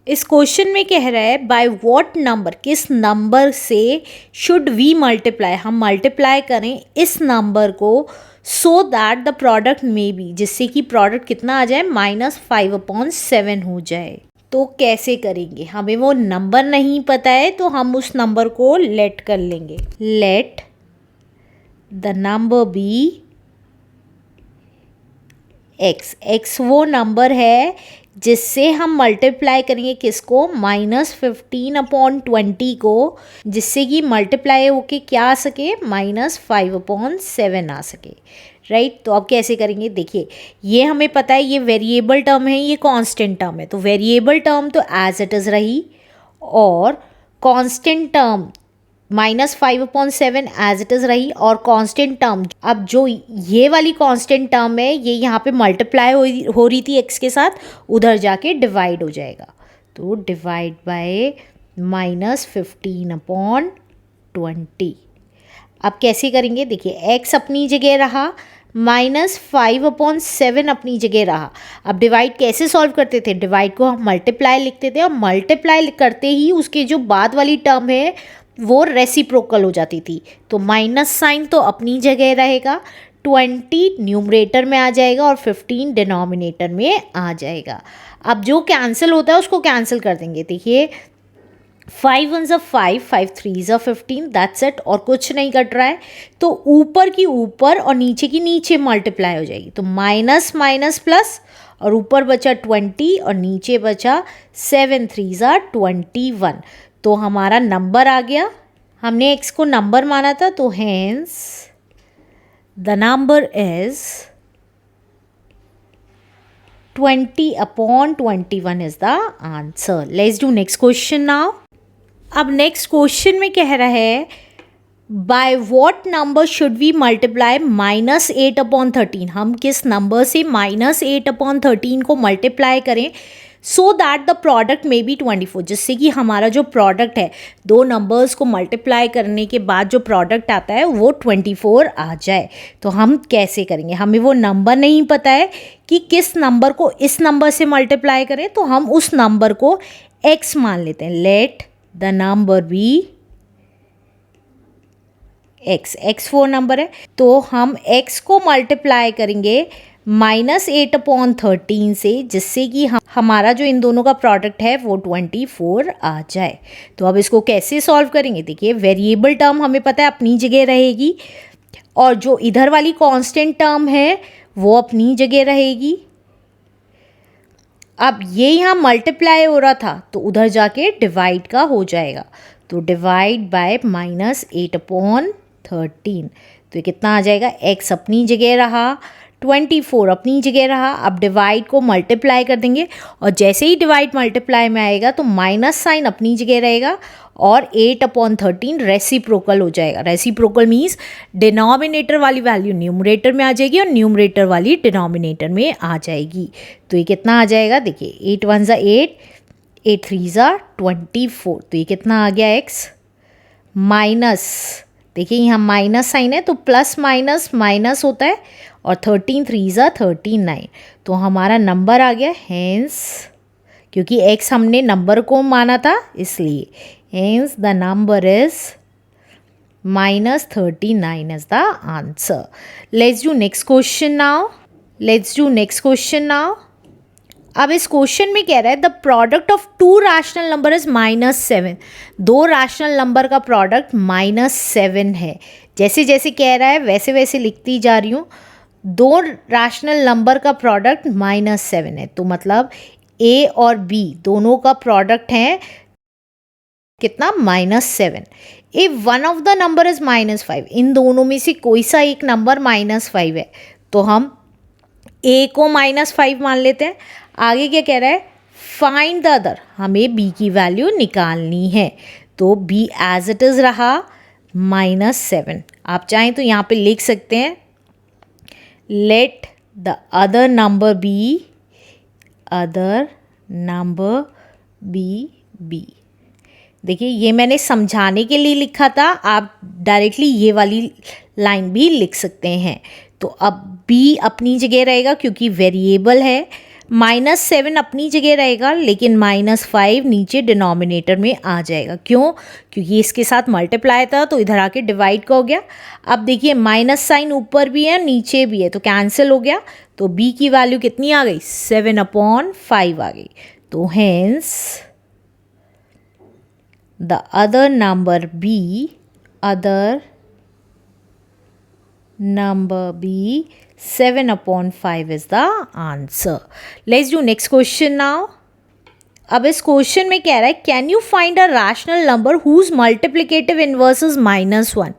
इस क्वेश्चन में कह रहा है बाय व्हाट नंबर, किस नंबर से शुड वी मल्टीप्लाई, हम मल्टीप्लाई करें इस नंबर को सो दैट द प्रोडक्ट में बी, जिससे कि प्रोडक्ट कितना आ जाए -5/7 हो जाए। तो कैसे करेंगे, हमें वो नंबर नहीं पता है तो हम उस नंबर को लेट कर लेंगे। Let the number be x, x वो नंबर है जिससे हम मल्टीप्लाई करेंगे किसको, -15/20 को, जिससे कि मल्टीप्लाई होके क्या आ सके, -5/7 आ सके, राइट। तो अब कैसे करेंगे, देखिए ये हमें पता है ये वेरिएबल टर्म है, ये कांस्टेंट टर्म है, तो वेरिएबल टर्म तो एज इट इज़ रही और constant term -5/7 as it is रही, और कांस्टेंट टर्म अब जो ये वाली कांस्टेंट टर्म है ये यहाँ पे मल्टीप्लाई हो रही थी x के साथ, उधर जाके डिवाइड हो जाएगा। तो डिवाइड बाय -15/20। अब कैसे करेंगे, देखिए x अपनी जगह रहा, -5/7 अपनी जगह रहा। अब डिवाइड कैसे सॉल्व करते थे, डिवाइड को हम मल्टीप्लाई लिखते थे और मल्टीप्लाई करते ही उसके जो बाद वाली टर्म है वो रेसिप्रोकल हो जाती थी, तो माइनस साइन तो अपनी जगह रहेगा, 20 न्यूमरेटर में आ जाएगा और 15 डिनोमिनेटर में आ जाएगा। अब जो कैंसिल होता है उसको कैंसिल कर देंगे। देखिए 5 1 ज़ा 5, 5 3 ज़ा 15, दैट्स इट, और कुछ नहीं कट रहा है। तो ऊपर की ऊपर और नीचे की नीचे मल्टीप्लाई हो जाएगी, तो माइनस माइनस प्लस, और ऊपर बचा 20 और नीचे बचा 7 3 ज़ा 21। तो हमारा नंबर आ गया, हमने x को नंबर माना था, तो hence the number is 20/21 is the answer. Let's do next question now. अब नेक्स्ट क्वेश्चन में कह रहा है by what number should we multiply -8/13, हम किस नंबर से -8/13 को मल्टीप्लाई करें सो दैट द प्रोडक्ट में बी 24, जिससे कि हमारा जो प्रोडक्ट है, दो नंबर्स को मल्टीप्लाई करने के बाद जो प्रोडक्ट आता है वो 24 आ जाए। तो हम कैसे करेंगे, हमें वो नंबर नहीं पता है कि किस नंबर को इस नंबर से मल्टीप्लाई करें, तो हम उस नंबर को x मान लेते हैं। Let the number be x, x वो नंबर है, तो हम x को मल्टीप्लाई करेंगे -8/13 से, जिससे कि हमारा जो इन दोनों का प्रोडक्ट है वो 24 आ जाए। तो अब इसको कैसे सॉल्व करेंगे, देखिए वेरिएबल टर्म हमें पता है अपनी जगह रहेगी और जो इधर वाली कांस्टेंट टर्म है वो अपनी जगह रहेगी। अब ये यहाँ मल्टीप्लाई हो रहा था तो उधर जाके डिवाइड का हो जाएगा, तो डिवाइड बाय -8/13, तो ये कितना आ जाएगा, x अपनी जगह रहा, 24 अपनी जगह रहा। अब डिवाइड को मल्टीप्लाई कर देंगे और जैसे ही डिवाइड मल्टीप्लाई में आएगा तो माइनस साइन अपनी जगह रहेगा और 8/13 रेसिप्रोकल हो जाएगा। रेसिप्रोकल मीन्स डिनोमिनेटर वाली वैल्यू न्यूमरेटर में आ जाएगी और न्यूमरेटर वाली डिनोमिनेटर में आ जाएगी। तो ये कितना आ जाएगा, देखिए 8 1 ज़ा 8, 8 3 ज़ा 24, तो ये कितना आ गया x माइनस, देखिए यहाँ माइनस साइन है तो प्लस माइनस माइनस होता है, और 13 3 ज़ा 39, तो हमारा नंबर आ गया। हेंस क्योंकि x हमने नंबर को माना था इसलिए, hence the number is -39 is the answer. Let's do next question now. Let's do next question now. अब इस क्वेश्चन में कह रहा है the product of to rational number is -7, दो रैशनल नंबर का प्रोडक्ट -7 है। जैसे जैसे कह रहा है वैसे वैसे लिखती जा रही हूँ। दो रैशनल नंबर का प्रोडक्ट -7 है, तो मतलब a और b दोनों का प्रोडक्ट है कितना, -7। If one of the number is -5, इन दोनों में से कोई सा एक नंबर -5 है, तो हम a को -5 मान लेते हैं। आगे क्या कह रहा है, फाइंड द अदर, हमें b की वैल्यू निकालनी है, तो b एज इट इज़ रहा -7। आप चाहें तो यहाँ पे लिख सकते हैं let the other number be b। देखिए ये मैंने समझाने के लिए लिखा था, आप डायरेक्टली ये वाली लाइन भी लिख सकते हैं। तो अब b अपनी जगह रहेगा क्योंकि वेरिएबल है, -7 अपनी जगह रहेगा, लेकिन -5 नीचे डिनोमिनेटर में आ जाएगा। क्यों? क्योंकि इसके साथ मल्टीप्लाई था तो इधर आके डिवाइड का हो गया। अब देखिए माइनस साइन ऊपर भी है नीचे भी है तो कैंसिल हो गया, तो b की वैल्यू कितनी आ गई? 7/5 आ गई। तो hence the other number B 7/5 is the answer. Let's do next question now. अब इस क्वेश्चन में कह रहा है can you find a rational number whose multiplicative inverse is -1।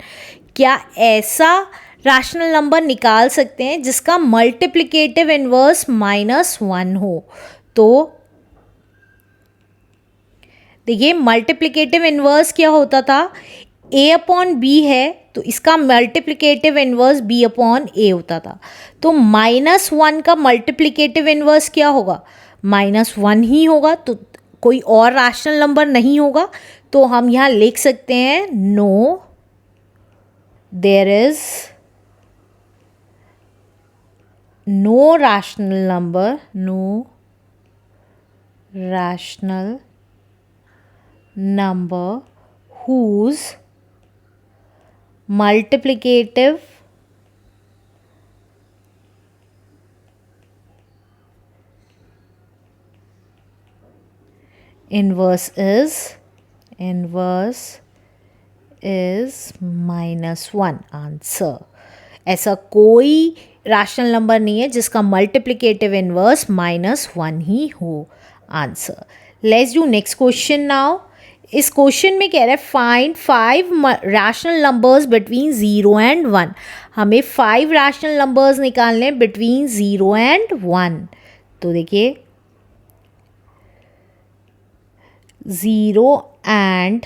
क्या ऐसा रैशनल नंबर निकाल सकते हैं जिसका मल्टीप्लिकेटिव इनवर्स -1 हो? तो देखिए मल्टीप्लिकेटिव इनवर्स क्या होता था, a/b है तो इसका मल्टीप्लिकेटिव इनवर्स b/a होता था। तो -1 का मल्टीप्लिकेटिव इनवर्स क्या होगा? -1 ही होगा, तो कोई और रैशनल नंबर नहीं होगा। तो हम यहाँ लिख सकते हैं no there is no rational number whose multiplicative inverse is -1। Answer, ऐसा कोई रैशनल नंबर नहीं है जिसका मल्टीप्लिकेटिव इनवर्स -1 ही हो। Answer. Let's do next question now. इस क्वेश्चन में कह रहा है find 5 rational numbers between 0 and 1। हमें 5 रैशनल नंबर्स निकालने हैं बिटवीन 0 एंड 1। तो देखिए 0 एंड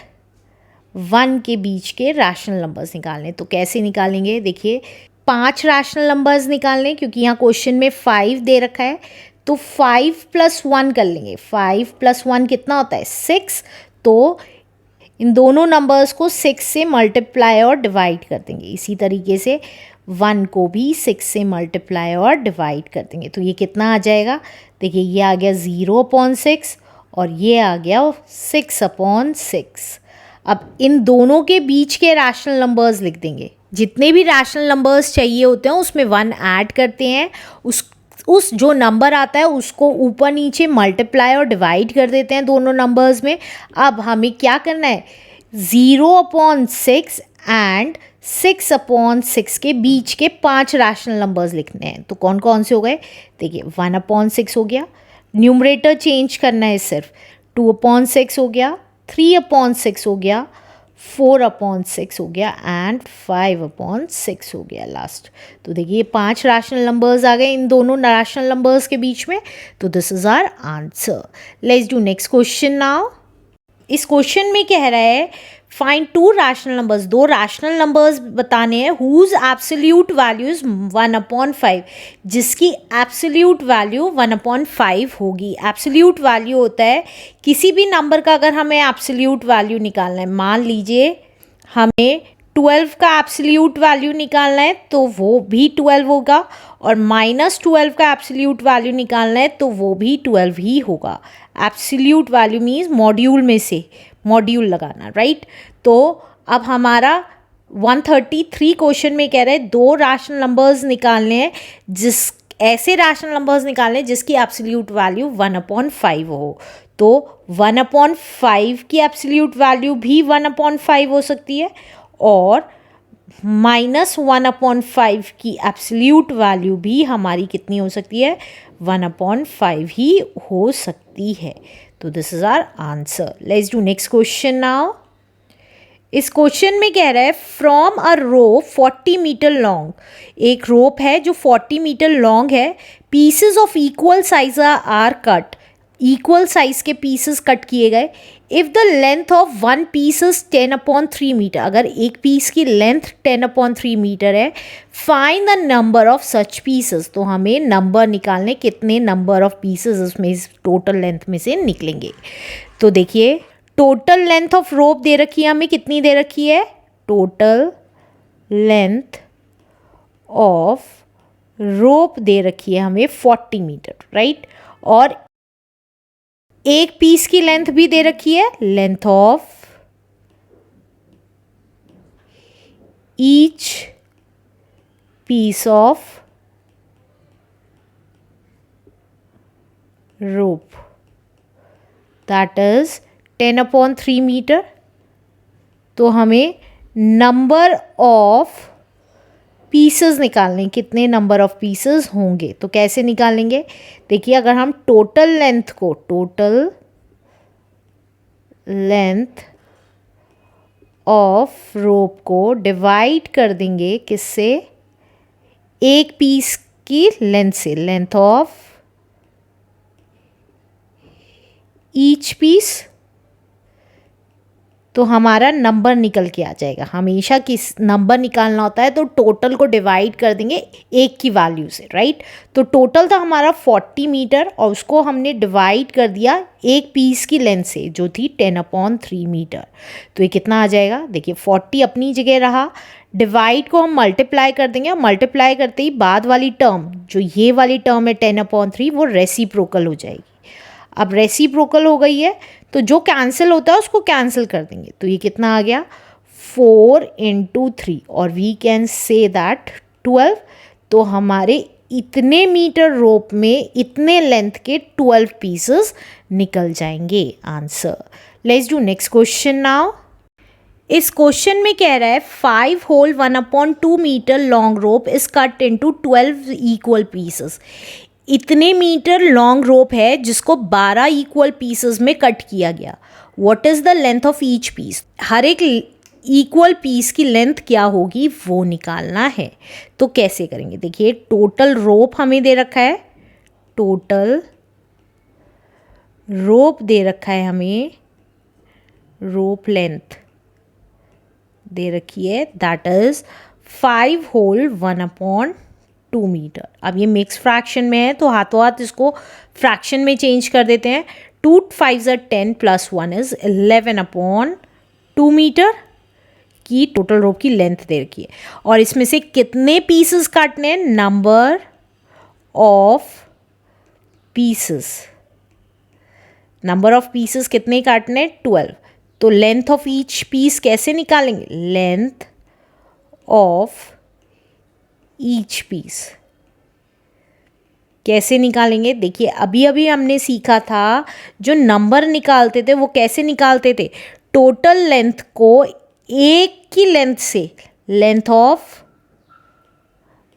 1 के बीच के रैशनल नंबर्स निकालने। तो कैसे निकालेंगे? देखिए 5 रैशनल नंबर्स निकालने, क्योंकि यहाँ क्वेश्चन में 5 दे रखा है तो 5 + 1 कर लेंगे। 5 + 1 कितना होता है? 6। तो इन दोनों नंबर्स को 6 से मल्टीप्लाई और डिवाइड कर देंगे। इसी तरीके से 1 को भी 6 से मल्टीप्लाई और डिवाइड कर देंगे। तो ये कितना आ जाएगा? देखिए ये आ गया 0/6 और ये आ गया 6/6। अब इन दोनों के बीच के रैशनल नंबर्स लिख देंगे। जितने भी रैशनल नंबर्स चाहिए होते हैं उसमें 1 ऐड करते हैं, उस जो नंबर आता है उसको ऊपर नीचे मल्टीप्लाई और डिवाइड कर देते हैं दोनों नंबर्स में। अब हमें क्या करना है? 0/6 एंड 6/6 के बीच के 5 रैशनल नंबर्स लिखने हैं। तो कौन कौन से हो गए? देखिए 1/6 हो गया, न्यूमरेटर चेंज करना है सिर्फ, 2/6 हो गया, 3/6 हो गया, 4/6 हो गया एंड 5/6 हो गया लास्ट। तो देखिए 5 रैशनल नंबर्स आ गए इन दोनों रैशनल नंबर्स के बीच में। तो this is our answer. Let's do next question now. इस क्वेश्चन में कह रहा है find 2 rational numbers, 2 rational numbers बताने हैं हुज एब्सोल्यूट वैल्यूज 1/5, जिसकी एब्सोल्यूट वैल्यू 1/5 होगी। एब्सोल्यूट वैल्यू होता है किसी भी नंबर का अगर हमें एब्सोल्यूट वैल्यू निकालना है, मान लीजिए हमें 12 का एब्सोल्यूट वैल्यू निकालना है तो वो भी 12 होगा, और -12 का एब्सोल्यूट वैल्यू निकालना है तो वो भी 12 ही होगा। एब्सोल्यूट वैल्यू मीन्स मॉड्यूल में से मॉड्यूल लगाना, राइट। तो अब हमारा 133 क्वेश्चन में कह रहे हैं 2 रैशनल नंबर्स निकालने हैं, ऐसे रैशनल नंबर्स निकालने हैं जिसकी एब्सोल्यूट वैल्यू 1/5 हो। तो 1/5 की एब्सोल्यूट वैल्यू भी 1/5 हो सकती है, और -1/5 की एब्सोल्यूट वैल्यू भी हमारी कितनी हो सकती है? 1/5 ही हो सकती है। तो this is our answer. Let's do next question now. इस क्वेश्चन में कह रहा है from a rope 40 metre long, एक रोप है जो 40 मीटर लॉन्ग है, pieces of equal size are cut, equal size के पीसेस कट किए गए। If the length of one piece is 10/3 metre, अगर एक पीस की लेंथ 10/3 मीटर है, find the number of such pieces. तो हमें नंबर निकालने कितने नंबर ऑफ पीसेस उसमें टोटल लेंथ में से निकलेंगे। तो देखिए टोटल लेंथ ऑफ रोप दे रखी है हमें, कितनी दे रखी है? टोटल लेंथ ऑफ रोप दे रखी है हमें 40 मीटर, राइट। और एक पीस की लेंथ भी दे रखी है, length of each piece of rope, that is 10/3 metre. तो हमें नंबर ऑफ पीसेस निकालने, कितने नंबर ऑफ पीसेस होंगे। तो कैसे निकालेंगे, देखिए अगर हम टोटल लेंथ ऑफ रोप को डिवाइड कर देंगे किससे, एक पीस की लेंथ से, लेंथ ऑफ ईच पीस, तो हमारा नंबर निकल के आ जाएगा। हमेशा किस नंबर निकालना होता है तो टोटल को डिवाइड कर देंगे एक की वैल्यू से, राइट। तो टोटल था हमारा 40 मीटर और उसको हमने डिवाइड कर दिया एक पीस की लेंथ से जो थी 10/3 मीटर। तो ये कितना आ जाएगा, देखिए 40 अपनी जगह रहा, डिवाइड को हम मल्टीप्लाई कर देंगे और मल्टीप्लाई करते ही बाद वाली टर्म, जो ये वाली टर्म है 10/3, वो रेसिप्रोकल हो जाएगी। अब रेसिप्रोकल हो गई है तो जो कैंसिल होता है उसको कैंसिल कर देंगे। तो ये कितना आ गया, 4 × 3 और वी कैन से दैट 12। तो हमारे इतने मीटर रोप में इतने लेंथ के 12 पीसेस निकल जाएंगे। Answer. Let's do next question now. इस क्वेश्चन में कह रहा है 5 whole 1/2 metre long rope is cut into 12 equal pieces. इतने मीटर लॉन्ग रोप है जिसको 12 इक्वल पीसेस में कट किया गया। What is the length of each piece, हर एक इक्वल पीस की लेंथ क्या होगी वो निकालना है। तो कैसे करेंगे, देखिए टोटल रोप हमें दे रखा है, टोटल रोप दे रखा है हमें, रोप लेंथ दे रखी है, दैट इज 5 होल 1/2 मीटर। अब ये मिक्स फ्रैक्शन में है तो हाथों हाथ इसको फ्रैक्शन में चेंज कर देते हैं। 2 × 5 = 10 + 1 इज 11/2 मीटर की टोटल रोप की लेंथ दे रखी है। और इसमें से कितने पीसेस काटने हैं, number of pieces, number of pieces कितने काटने, 12। तो लेंथ ऑफ ईच पीस कैसे निकालेंगे, लेंथ ऑफ ईच पीस कैसे निकालेंगे, देखिए अभी अभी हमने सीखा था जो नंबर निकालते थे वो कैसे निकालते थे, टोटल लेंथ को एक की लेंथ से, लेंथ ऑफ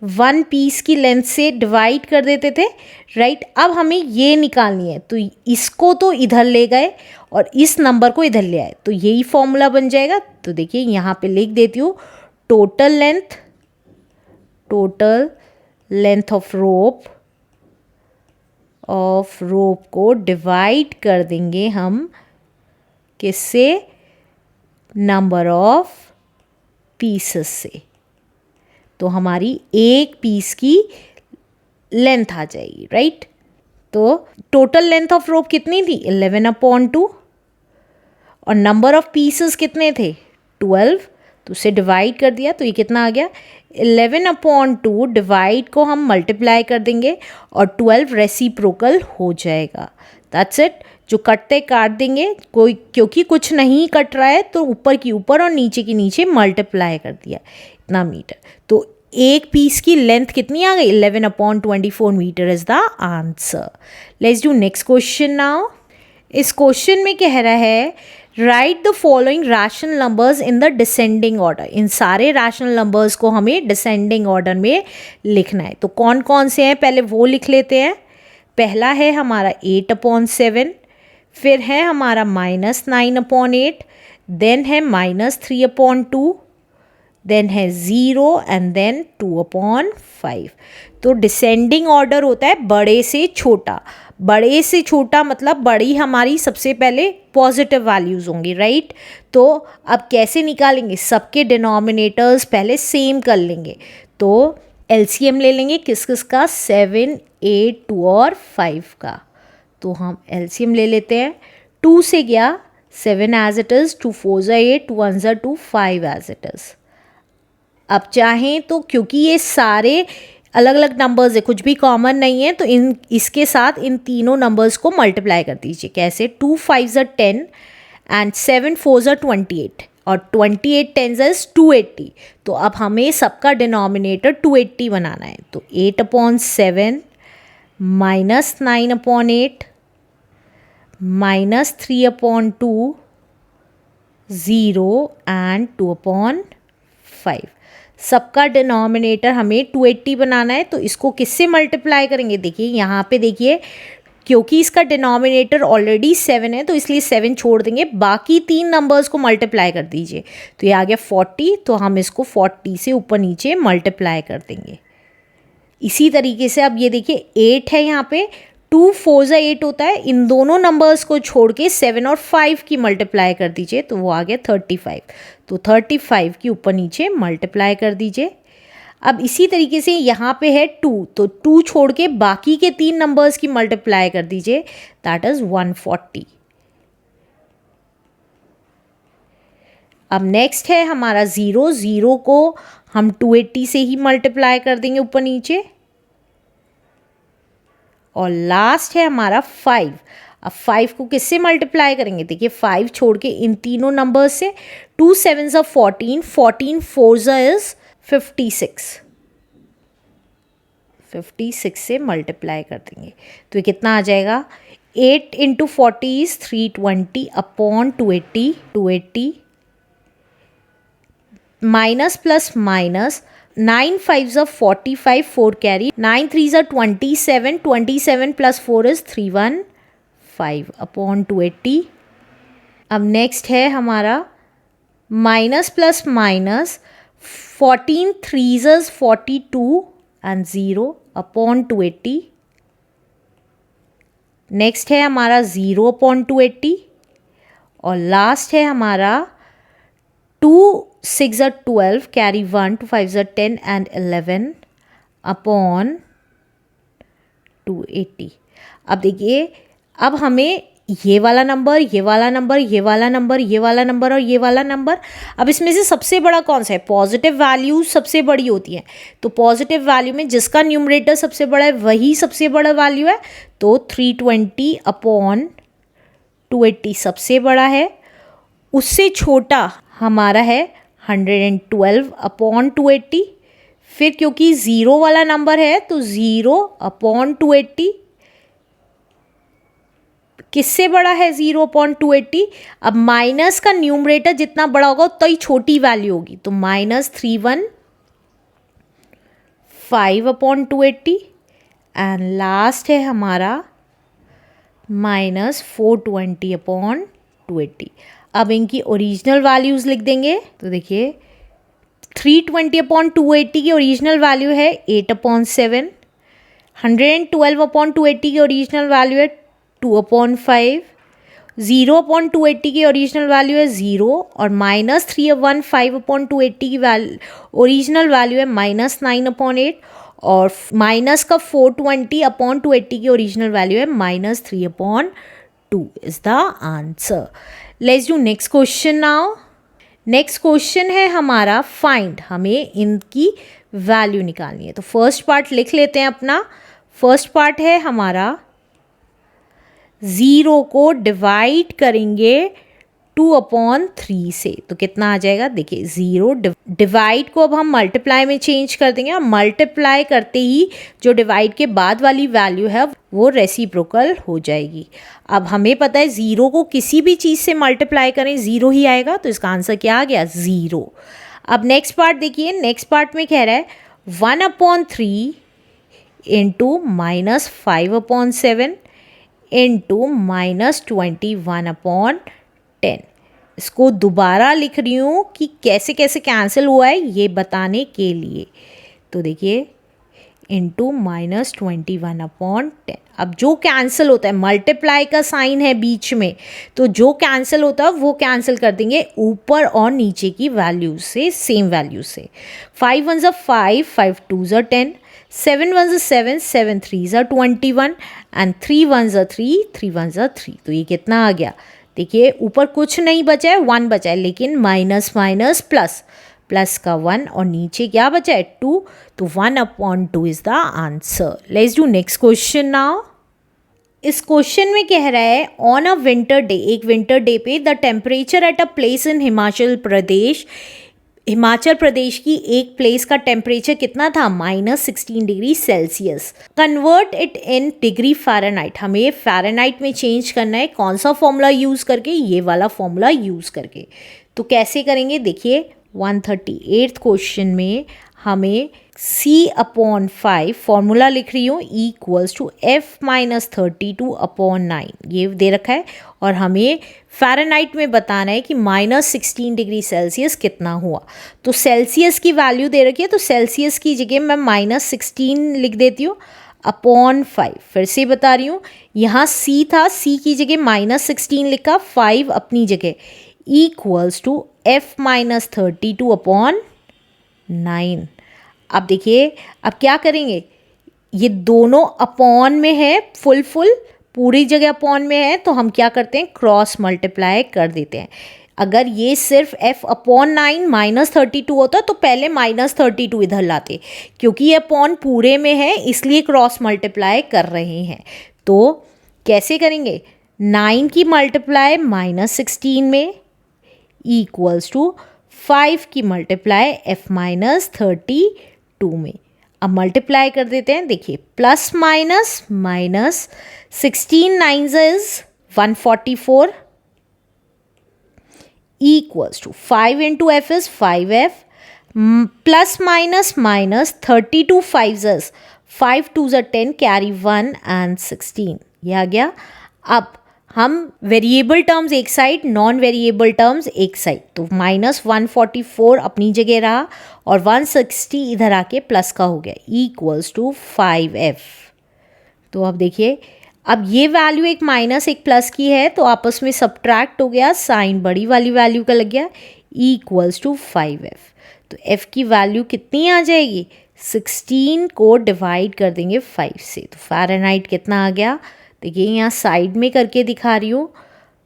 1 पीस की लेंथ से डिवाइड कर देते थे, राइट। अब हमें ये निकालनी है तो इसको तो इधर ले गए और इस नंबर को इधर ले आए तो यही फॉर्मूला बन जाएगा। तो देखिए यहाँ पे लिख देती हूँ, टोटल लेंथ ऑफ रोप को डिवाइड कर देंगे हम किससे, नंबर ऑफ पीसेस से। तो हमारी एक पीस की लेंथ आ जाएगी, राइट। तो टोटल लेंथ ऑफ रोप कितनी थी, 11/2 और नंबर ऑफ पीसेस कितने थे, 12। तो उसे डिवाइड कर दिया तो ये कितना आ गया, 11/2 डिवाइड को हम मल्टीप्लाई कर देंगे और 12 रेसिप्रोकल हो जाएगा। That's it. जो कटते काट देंगे, कोई क्योंकि कुछ नहीं कट रहा है तो ऊपर की ऊपर और नीचे की नीचे मल्टीप्लाई कर दिया इतना मीटर। तो एक पीस की लेंथ कितनी आ गई, 11/24 metre is the answer. Let's do next question now. इस क्वेश्चन में कह रहा है write the following rational numbers in the descending order. इन सारे रैशनल नंबर्स को हमें डिसेंडिंग ऑर्डर में लिखना है। तो कौन कौन से हैं पहले वो लिख लेते हैं। पहला है हमारा 8/7, फिर है हमारा -9/8, देन है -3/2, देन है 0 एंड देन 2/5। तो डिसेंडिंग ऑर्डर होता है बड़े से छोटा। बड़े से छोटा मतलब बड़ी हमारी सबसे पहले पॉजिटिव वैल्यूज़ होंगी, राइट। तो अब कैसे निकालेंगे, सबके डिनोमिनेटर्स पहले सेम कर लेंगे। तो एलसीएम ले लेंगे किस किस का, 7, 8, 2 और 5 का। तो हम एलसीएम ले लेते हैं। 2 से गया 7 एज इट इज़, 2 4 ज़ा 8, 2 1 ज़ा 2, 5 एज इट इज़। अब चाहें तो क्योंकि ये सारे अलग अलग नंबर्स है, कुछ भी कॉमन नहीं है, तो इसके साथ इन तीनों नंबर्स को मल्टीप्लाई कर दीजिए। कैसे? 2 5s are 10 and 7 4s are 28 और 28 10s is 280। तो अब हमें सबका डिनोमिनेटर 280 बनाना है। तो 8/7 माइनस 9/8 माइनस 3/2 0 एंड 2/5। सबका डिनोमिनेटर हमें 280 बनाना है, तो इसको किससे मल्टीप्लाई करेंगे? देखिए यहाँ पे देखिए, क्योंकि इसका डिनोमिनेटर ऑलरेडी 7 है तो इसलिए 7 छोड़ देंगे, बाकी 3 नंबर्स को मल्टीप्लाई कर दीजिए। तो ये आ गया 40, तो हम इसको 40 से ऊपर नीचे मल्टीप्लाई कर देंगे। इसी तरीके से अब ये देखिए 8 है यहाँ पे, 2 4s 8 होता है, इन दोनों नंबर्स को छोड़ के 7 और 5 की मल्टीप्लाई कर दीजिए, तो वो आ गया 35। तो 35 की ऊपर नीचे मल्टीप्लाई कर दीजिए। अब इसी तरीके से यहाँ पे है 2, तो 2 छोड़ के बाकी के 3 नंबर्स की मल्टीप्लाई कर दीजिए, दैट इज 140। अब नेक्स्ट है हमारा 0, 0 को हम 280 से ही मल्टीप्लाई कर देंगे ऊपर नीचे। और लास्ट है हमारा 5। अब 5 को किससे मल्टीप्लाई करेंगे? देखिए 5 छोड़ के इन तीनों नंबर्स से, 2 7s are 14, 14 4s is 56 से मल्टीप्लाई कर देंगे, तो ये कितना आ जाएगा? 8 × 40 is 320 upon 280 minus plus minus, 9 5s are 45 4 carry, 9 3s are 27, 27 plus 4 is 315 upon 280। अब नेक्स्ट है हमारा minus plus minus, 14 3s is 42 and 0 upon 280। Next है हमारा 0 अपॉन 280 और लास्ट है हमारा 2 6s are 12 carry 1, 2 5s are 10 and 11 upon 280। अब देखिए, अब हमें ये वाला नंबर, ये वाला नंबर, ये वाला नंबर, ये वाला नंबर और ये वाला नंबर, अब इसमें से सबसे बड़ा कौन सा है? पॉजिटिव वैल्यू सबसे बड़ी होती है, तो पॉजिटिव वैल्यू में जिसका न्यूमरेटर सबसे बड़ा है वही सबसे बड़ा वैल्यू है, तो 320 अपॉन 280 सबसे बड़ा है। उससे छोटा हमारा है 112 अपॉन 280। फिर क्योंकि 0 वाला नंबर है तो 0 अपॉन 280 किससे बड़ा है? 0 अपॉन 280। अब माइनस का न्यूमरेटर जितना बड़ा होगा उतना ही छोटी वैल्यू होगी, तो माइनस 315 अपॉन 280 एंड लास्ट है हमारा माइनस 420 अपॉन 280। अब इनकी ओरिजिनल वैल्यूज़ लिख देंगे, तो देखिए 320 अपॉन 280 की ओरिजिनल वैल्यू है 8/7, 112 अपॉन 280 की ओरिजिनल वैल्यू है 2/5, 0 अपॉन 280 की ओरिजिनल वैल्यू है 0 और माइनस 315 अपॉन 280 की ओरिजिनल वैल्यू है माइनस 9/8 और माइनस का 420 अपॉन 280 की ओरिजिनल वैल्यू है minus 3/2 is the answer. Let's do next question now. Next question है हमारा फाइंड, हमें इनकी वैल्यू निकालनी है। तो फर्स्ट पार्ट लिख लेते हैं अपना। फर्स्ट पार्ट है हमारा 0 को डिवाइड करेंगे 2/3 से, तो कितना आ जाएगा? देखिए 0 डिवाइड को अब हम मल्टीप्लाई में चेंज कर देंगे और मल्टीप्लाई करते ही जो डिवाइड के बाद वाली वैल्यू है वो रेसिप्रोकल हो जाएगी। अब हमें पता है 0 को किसी भी चीज़ से मल्टीप्लाई करें 0 ही आएगा, तो इसका आंसर क्या आ गया? 0। अब नेक्स्ट पार्ट देखिए, नेक्स्ट पार्ट में कह रहा है 1/3 इंटू माइनस 5/7 इंटू माइनस 21/10। इसको दोबारा लिख रही हूँ कि कैसे कैसे कैंसिल हुआ है ये बताने के लिए। तो देखिए इंटू माइनस 21/10। अब जो कैंसिल होता है, मल्टीप्लाई का साइन है बीच में, तो जो कैंसिल होता है वो कैंसिल कर देंगे ऊपर और नीचे की वैल्यू से, सेम वैल्यू से। 5 1s are 5, 5 2s are 10, 7 1s are 7, 7 3s are 21 and 3 1s are 3, 3 1s are 3। तो ये कितना आ गया? देखिए ऊपर कुछ नहीं बचा है, 1 बचा है, लेकिन माइनस माइनस प्लस, प्लस का 1 और नीचे क्या बचा है 2, तो 1/2 is the answer. Let's do next question now. इस क्वेश्चन में कह रहा है ऑन अ विंटर डे, एक विंटर डे पे the temperature at a place in Himachal Pradesh, Himachal Pradesh की एक प्लेस का टेम्परेचर कितना था -16 degree Celsius. Convert it in degree Fahrenheit, हमें फ़ारेनहाइट में चेंज करना है। कौन सा फॉर्मूला यूज़ करके, ये वाला फॉर्मूला यूज़ करके। तो कैसे करेंगे देखिए 138th क्वेश्चन में हमें C/5 फॉर्मूला लिख रही हूँ इक्वल्स टू F-32/9 ये दे रखा है और हमें फ़ारेनहाइट में बताना है कि -16 डिग्री सेल्सियस कितना हुआ। तो सेल्सियस की वैल्यू दे रखी है, तो सेल्सियस की जगह मैं -16 लिख देती हूँ अपॉन 5। फिर से बता रही हूँ, यहाँ C था, C की जगह -16 लिखा, 5 अपनी जगह इक्वल्स टू F-32/9। अब देखिए अब क्या करेंगे, ये दोनों अपॉन में है, फुल पूरी जगह अपॉन में है, तो हम क्या करते हैं क्रॉस मल्टीप्लाई कर देते हैं। अगर ये सिर्फ F/9 -32 होता तो पहले -32 इधर लाते, क्योंकि ये अपॉन पूरे में है इसलिए क्रॉस मल्टीप्लाई कर रहे हैं। तो कैसे करेंगे, 9 की मल्टीप्लाई -16 में इक्वल्स टू 5 की मल्टीप्लाई F-32 में। अब मल्टीप्लाई कर देते हैं, देखिए plus minus minus, 16 9s is 144 equals to 5 into F is 5F, plus minus minus 32 5s is 5 2s 10, carry 1 and 16, ये आ गया। अब हम वेरिएबल टर्म्स एक साइड, नॉन वेरिएबल टर्म्स एक साइड, तो -144 अपनी जगह रहा और 160 इधर आके प्लस का हो गया इक्वल्स टू 5F। तो अब देखिए, अब ये वैल्यू एक माइनस एक प्लस की है तो आपस में सब्ट्रैक्ट हो गया, साइन बड़ी वाली वैल्यू का लग गया इक्वल्स टू 5F। तो F की वैल्यू कितनी आ जाएगी, 16 को डिवाइड कर देंगे 5 से, तो फ़ारेनहाइट कितना आ गया, देखिए यहाँ साइड में करके दिखा रही हूँ,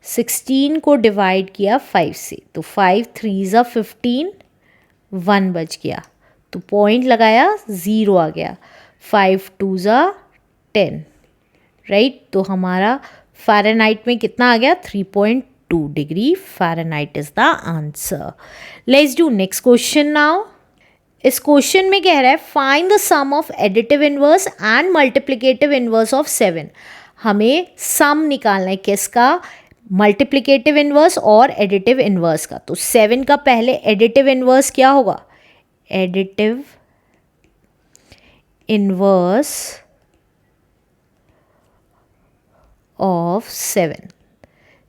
16 को डिवाइड किया 5 से, तो 5 3s 15, 1 बच गया, तो पॉइंट लगाया 0 आ गया, 5 2s 10, राइट। तो हमारा फ़ारेनहाइट में कितना आ गया 3.2 degree Fahrenheit is the answer. Let's do next question now. इस क्वेश्चन में कह रहा है find the sum of additive inverse and multiplicative inverse of 7। हमें सम निकालना है किसका, मल्टीप्लिकेटिव इनवर्स और एडिटिव इनवर्स का। तो 7 का पहले एडिटिव इनवर्स क्या होगा, एडिटिव इनवर्स ऑफ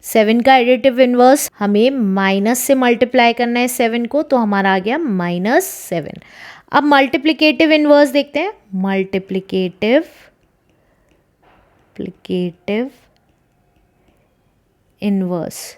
7 का एडिटिव इनवर्स हमें माइनस से मल्टीप्लाई करना है 7 को, तो हमारा आ गया -7। अब मल्टीप्लिकेटिव इनवर्स देखते हैं, मल्टीप्लिकेटिव इनवर्स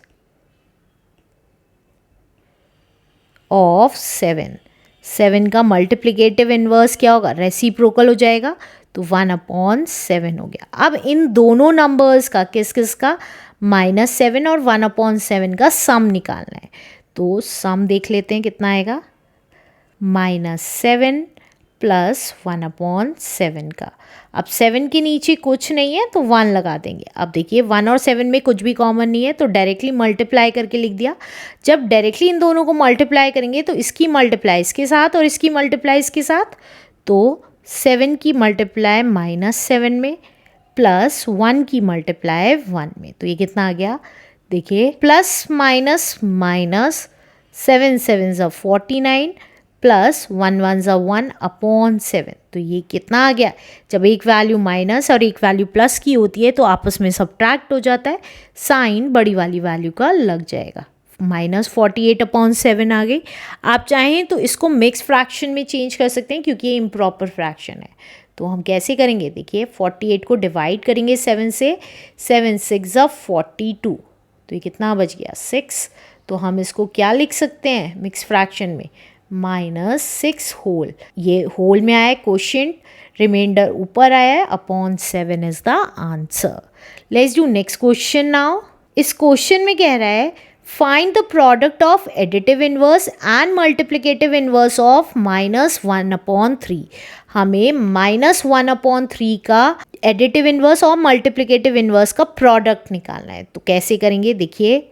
ऑफ 7 का मल्टीप्लिकेटिव इनवर्स क्या होगा, रेसिप्रोकल हो जाएगा, तो 1/7 हो गया। अब इन दोनों नंबर्स का किस किस का, -7 और 1/7 का सम निकालना है। तो सम देख लेते हैं कितना आएगा, -7 प्लस 1/7 का। अब 7 के नीचे कुछ नहीं है तो 1 लगा देंगे। अब देखिए 1 और 7 में कुछ भी कॉमन नहीं है तो डायरेक्टली मल्टीप्लाई करके लिख दिया। जब डायरेक्टली इन दोनों को मल्टीप्लाई करेंगे तो इसकी मल्टीप्लाई इसके साथ और इसकी मल्टीप्लाई इसके साथ, तो 7 की मल्टीप्लाई -7 में प्लस 1 की मल्टीप्लाई 1 में, तो ये कितना आ गया, देखिए plus minus minus, 7 7s 49 plus 1 1s 1/7, तो ये कितना आ गया, जब एक वैल्यू माइनस और एक वैल्यू प्लस की होती है तो आपस में सब्ट्रैक्ट हो जाता है, साइन बड़ी वाली वैल्यू का लग जाएगा, -48/7 आ गई। आप चाहें तो इसको मिक्स फ्रैक्शन में चेंज कर सकते हैं क्योंकि ये इम्प्रॉपर फ्रैक्शन है। तो हम कैसे करेंगे, देखिए 48 को डिवाइड करेंगे 7 से, 7 6 42, तो ये कितना बच गया 6। तो हम इसको क्या लिख सकते हैं मिक्स फ्रैक्शन में, -6 होल, ये होल में आया है क्वोशिएंट, रिमाइंडर ऊपर आया है, /7 is the answer. Let's do next question now. इस क्वेश्चन में कह रहा है find the product of additive inverse and multiplicative inverse of -1/3। हमें -1/3 का एडिटिव इन्वर्स और मल्टीप्लिकेटिव इन्वर्स का प्रोडक्ट निकालना है। तो कैसे करेंगे देखिए,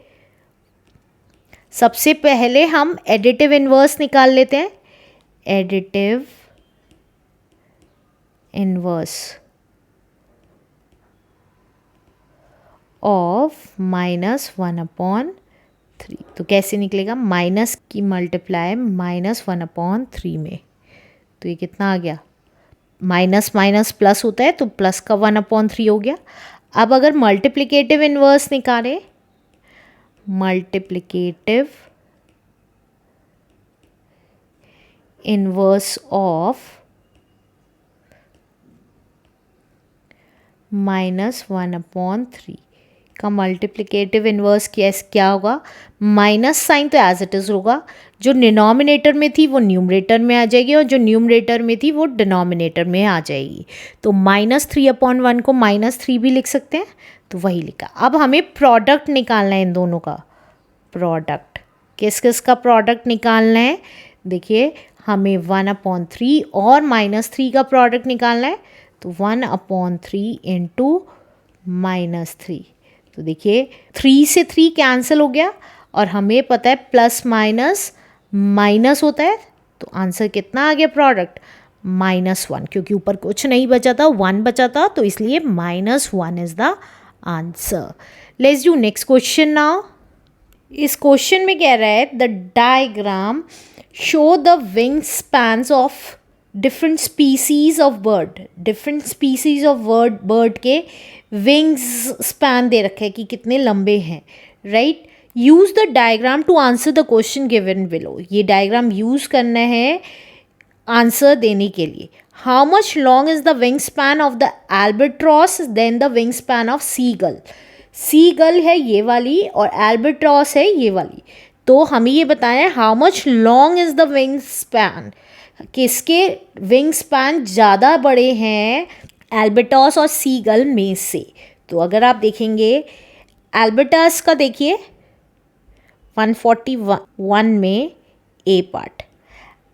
सबसे पहले हम एडिटिव इन्वर्स निकाल लेते हैं। एडिटिव इन्वर्स ऑफ -1/3, तो कैसे निकलेगा, माइनस की मल्टीप्लाई -1/3 में, तो ये कितना आ गया, माइनस माइनस प्लस होता है तो प्लस का 1/3 हो गया। अब अगर मल्टीप्लिकेटिव इन्वर्स निकालें, मल्टीप्लिकेटिव इन्वर्स ऑफ -1/3 का मल्टीप्लिकेटिव इन्वर्स क्या होगा, माइनस साइन तो एज इट इज़ होगा, जो डिनोमिनेटर में थी वो न्यूमरेटर में आ जाएगी और जो न्यूमरेटर में थी वो डिनोमिनेटर में आ जाएगी। तो -3/1 को -3 भी लिख सकते हैं, तो वही लिखा। अब हमें प्रोडक्ट निकालना है इन दोनों का। प्रोडक्ट किस किस का प्रोडक्ट निकालना है, देखिए हमें 1/3 और -3 का प्रोडक्ट निकालना है, तो 1/3 इंटू -3, तो देखिए 3 से 3 कैंसिल हो गया और हमें पता है प्लस माइनस माइनस होता है, तो आंसर कितना आ गया प्रोडक्ट, -1, क्योंकि ऊपर कुछ नहीं बचा था, 1 बचा था, तो इसलिए -1 is the answer. Let's do next question now. इस क्वेश्चन में कह रहा है the diagram show the wing spans of different species of bird. Different species of bird के विंग्स स्पैन दे रखे हैं कि कितने लंबे हैं, right. Use the diagram to answer the question given below. ये डायग्राम यूज़ करना है आंसर देने के लिए। How much long is the wing span of the albatross than the wing span of seagull. Seagull है ये वाली और एल्बाट्रॉस है ये वाली, तो हमें ये बताएं how much long is the wing span, किसके विंग स्पैन ज़्यादा बड़े हैं एल्बाट्रॉस और सीगल में से। तो अगर आप देखेंगे एल्बाट्रॉस का देखिए 141 में ए पार्ट,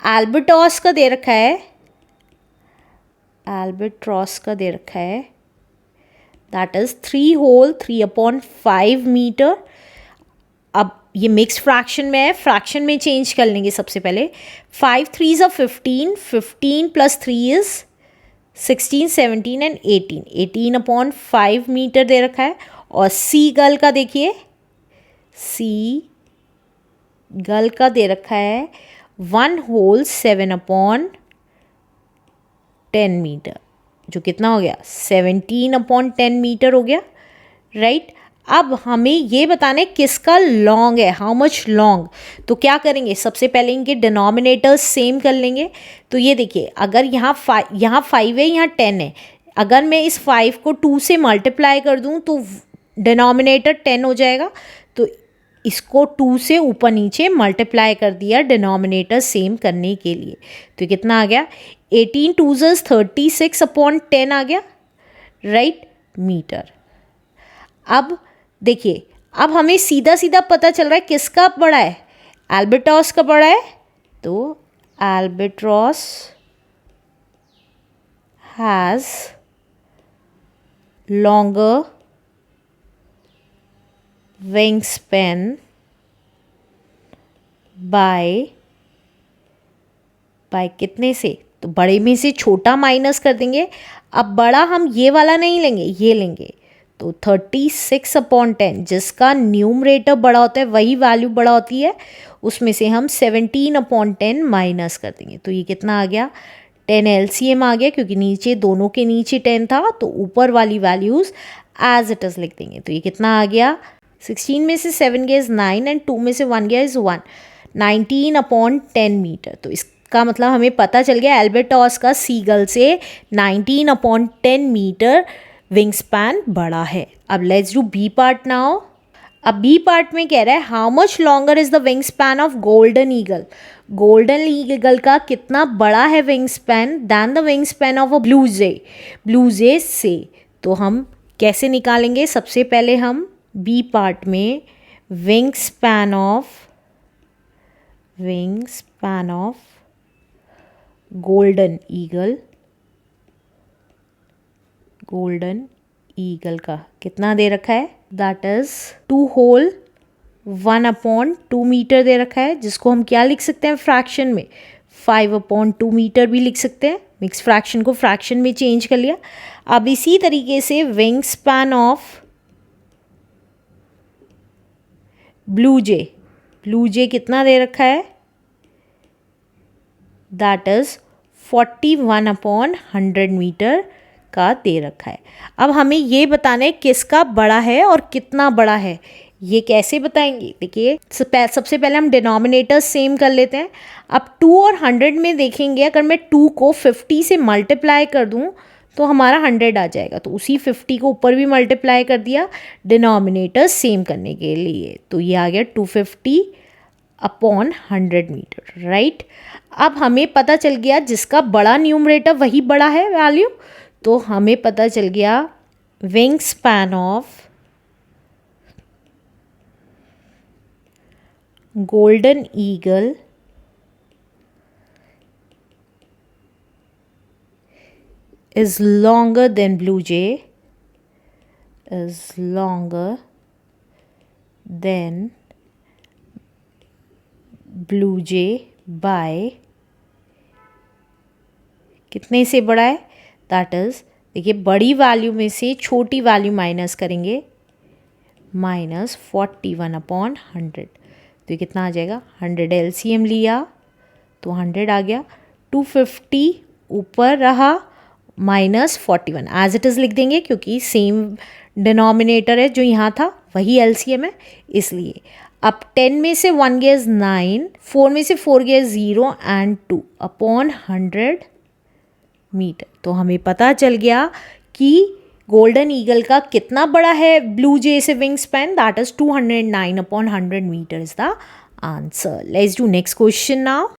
एल्बाट्रॉस का दे रखा है, एल्बाट्रॉस का दे रखा है दैट इज़ 3 होल 3/5 मीटर। अब ये मिक्स फ्रैक्शन में है, फ्रैक्शन में चेंज कर लेंगे सबसे पहले। 5 3s are 15, 15 plus 3 is 16, 17 and 18, 18/5 metre दे रखा है। और सी गल का देखिए, सी गल का दे रखा है 1 होल 7/10 मीटर, जो कितना हो गया 17/10 मीटर हो गया, राइट। अब हमें ये बताना है किसका लॉन्ग है, हाउ मच लॉन्ग। तो क्या करेंगे, सबसे पहले इनके डिनोमिनेटर्स सेम कर लेंगे। तो ये देखिए अगर यहाँ 5 है, यहाँ 10 है, अगर मैं इस 5 को 2 से मल्टीप्लाई कर दूँ तो डिनोमिनेटर 10 हो जाएगा। तो इसको 2 से ऊपर नीचे मल्टीप्लाई कर दिया डिनोमिनेटर सेम करने के लिए, तो कितना आ गया 18 2s 36/10 आ गया, राइट, मीटर। अब देखिए अब हमें सीधा सीधा पता चल रहा है किसका बड़ा है, एल्बाट्रॉस का बड़ा है। तो albatross has longer wing span by कितने से, तो बड़े में से छोटा माइनस कर देंगे। अब बड़ा हम ये वाला नहीं लेंगे, ये लेंगे, तो 36/10, जिसका न्यूमरेटर बड़ा होता है वही वैल्यू बड़ा होती है, उसमें से हम 17/10 माइनस कर देंगे। तो ये कितना आ गया 10 LCM आ गया, क्योंकि नीचे दोनों के नीचे 10 था, तो ऊपर वाली वैल्यूज़ एज इट इज़ लिख देंगे। तो ये कितना आ गया 16 में से 7 गया इज़ 9 एंड 2 में से 1 गया इज़ 1, 19/10 मीटर। तो इसका मतलब हमें पता चल गया एल्बाट्रॉस का सीगल से 19/10 मीटर विंग स्पैन बड़ा है। अब let's do B part now. अब बी पार्ट में कह रहा है how much longer is the wing span of golden eagle. Golden eagle का कितना बड़ा है wing span than the wing span of a blue jay से। तो हम कैसे निकालेंगे, सबसे पहले हम बी पार्ट में wingspan of golden eagle का कितना दे रखा है? दैट इज 2 होल 1/2 मीटर दे रखा है, जिसको हम क्या लिख सकते हैं फ्रैक्शन में? 5/2 मीटर भी लिख सकते हैं। मिक्स फ्रैक्शन को फ्रैक्शन में चेंज कर लिया। अब इसी तरीके से विंग स्पैन ऑफ ब्लू जे कितना दे रखा है? दैट इज 41/100 मीटर का दे रखा है। अब हमें ये बताना है किसका बड़ा है और कितना बड़ा है। ये कैसे बताएंगे? देखिए, सबसे पहले हम डिनोमिनेटर सेम कर लेते हैं। अब 2 और 100 में देखेंगे, अगर मैं 2 को 50 से मल्टीप्लाई कर दूं तो हमारा 100 आ जाएगा। तो उसी 50 को ऊपर भी मल्टीप्लाई कर दिया डिनोमिनेटर सेम करने के लिए, तो ये आ गया 250/100 मीटर, राइट। अब हमें पता चल गया जिसका बड़ा न्यूमरेटर वही बड़ा है वैल्यू, तो हमें पता चल गया wing span of golden eagle is longer than blue jay, is longer than blue jay by कितने से बड़ा है? दैट इज, देखिए, बड़ी वैल्यू में से छोटी वैल्यू माइनस करेंगे, -41/100, तो ये कितना आ जाएगा? 100 LCM लिया तो 100 आ गया, 250 ऊपर रहा, -41 एज इट इज़ लिख देंगे क्योंकि सेम डिनोमिनेटर है जो यहाँ था, वही LCM है इसलिए। अब 10 में से 1 गया 9, 4 में से 4 गया 0 एंड 2/100 मीटर। तो हमें पता चल गया कि गोल्डन ईगल का कितना बड़ा है ब्लू जे से wing span, that is 209/100 metre is the answer. Let's do next question now.